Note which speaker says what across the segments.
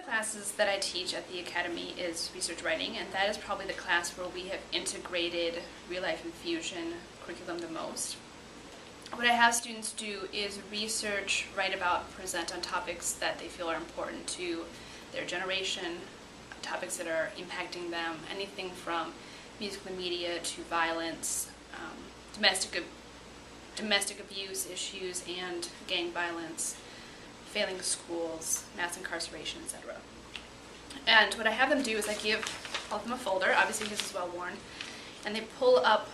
Speaker 1: classes that I teach at the Academy is research writing, and that is probably the class where we have integrated real-life infusion curriculum the most. What I have students do is research, write about, present on topics that they feel are important to their generation, topics that are impacting them, anything from musical media to violence, domestic abuse issues and gang violence, failing schools, mass incarceration, etc. And what I have them do is I give all of them a folder, obviously his is well worn, and they pull up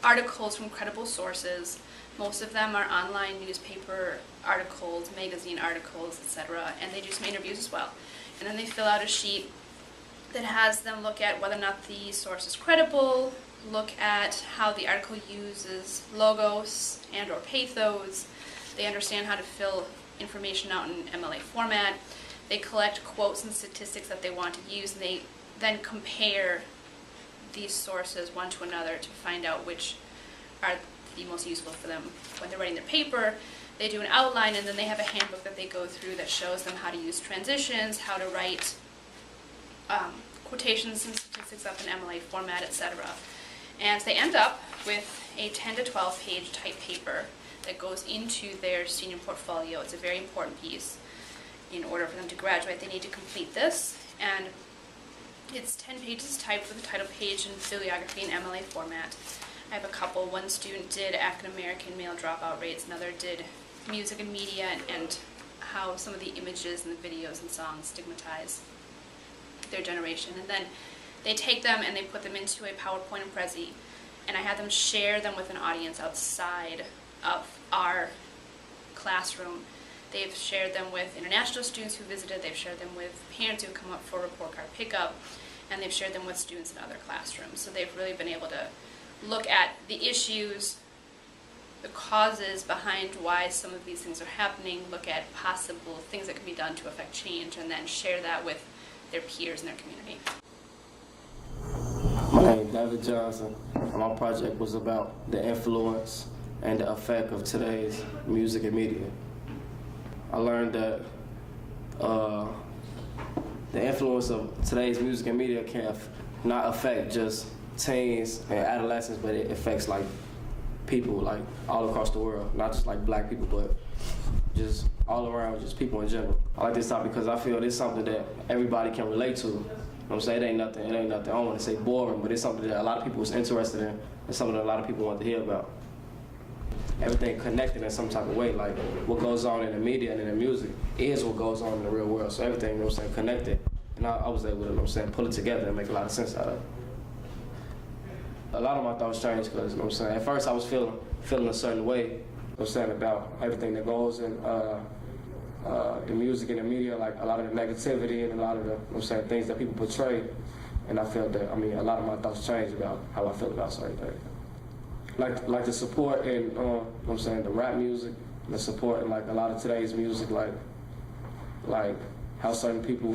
Speaker 1: articles from credible sources. Most of them are online newspaper articles, magazine articles, etc., and they do some interviews as well. And then they fill out a sheet that has them look at whether or not the source is credible, look at how the article uses logos and or pathos. They understand how to fill information out in MLA format. They collect quotes and statistics that they want to use, and they then compare these sources one to another to find out which are the most useful for them when they're writing their paper. They do an outline, and then they have a handbook that they go through that shows them how to use transitions, how to write quotations and statistics up in MLA format, etc. And they end up with a 10 to 12 page type paper that goes into their senior portfolio. It's a very important piece. In order for them to graduate, they need to complete this, and it's 10 pages typed with a title page and bibliography in MLA format. I have a couple. One student did African American male dropout rates, another did music and media, and how some of the images and the videos and songs stigmatize their generation. And then they take them and they put them into a PowerPoint and Prezi, and I have them share them with an audience outside of our classroom. They've shared them with international students who visited, they've shared them with parents who come up for report card pickup, and they've shared them with students in other classrooms. So they've really been able to look at the issues, the causes behind why some of these things are happening, look at possible things that can be done to affect change, and then share that with their peers in their community.
Speaker 2: My name is David Johnson, and my project was about the influence and the effect of today's music and media. I learned that the influence of today's music and media can not affect just teens and adolescents, but it affects like people like all across the world, not just like black people, but just all around, just people in general. I like this topic because I feel it's something that everybody can relate to. You know what I'm saying? It ain't nothing, I don't want to say boring, but it's something that a lot of people is interested in, and something that a lot of people want to hear about. Everything connected in some type of way, like what goes on in the media and in the music is what goes on in the real world. So everything, you know what I'm saying, connected. And I was able to, you know what I'm saying, pull it together and make a lot of sense out of it. A lot of my thoughts changed because, you know what I'm saying, at first I was feeling a certain way, you know what I'm saying, about everything that goes in the music and the media, like a lot of the negativity and a lot of the, you know what I'm saying, things that people portray. And I felt that, a lot of my thoughts changed about how I feel about certain things. Like the support in, you know what I'm saying, the rap music, the support in like a lot of today's music, like how certain people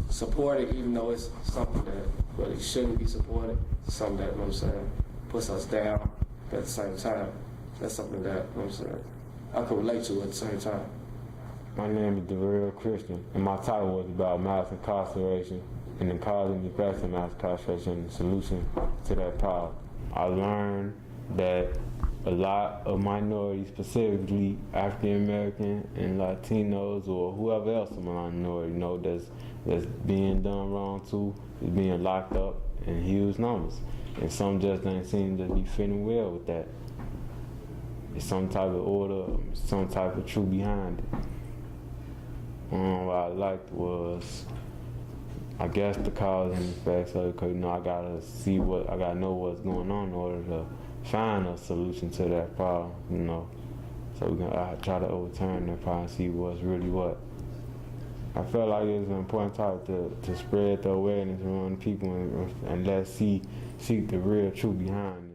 Speaker 2: support it, even though it's something that really shouldn't be supported, something that, you know what I'm saying, puts us down, but at the same time, that's something that, you know what I'm saying, I can relate to at the same time.
Speaker 3: My name is DeReal Christian, and my title was about mass incarceration and the cause and effects of mass incarceration and the solution to that problem. I learned that a lot of minorities, specifically African American and Latinos or whoever else a minority, you know, that's being done wrong to, is being locked up in huge numbers. And some just don't seem to be fitting well with that. It's some type of order, some type of truth behind it. What I liked was, I guess, the cause and effects of it, because, you know, I gotta know what's going on in order to find a solution to that problem, you know. So I try to overturn that problem and see what's really what. I felt like it was an important topic to spread the awareness around people and let's seek the real truth behind it.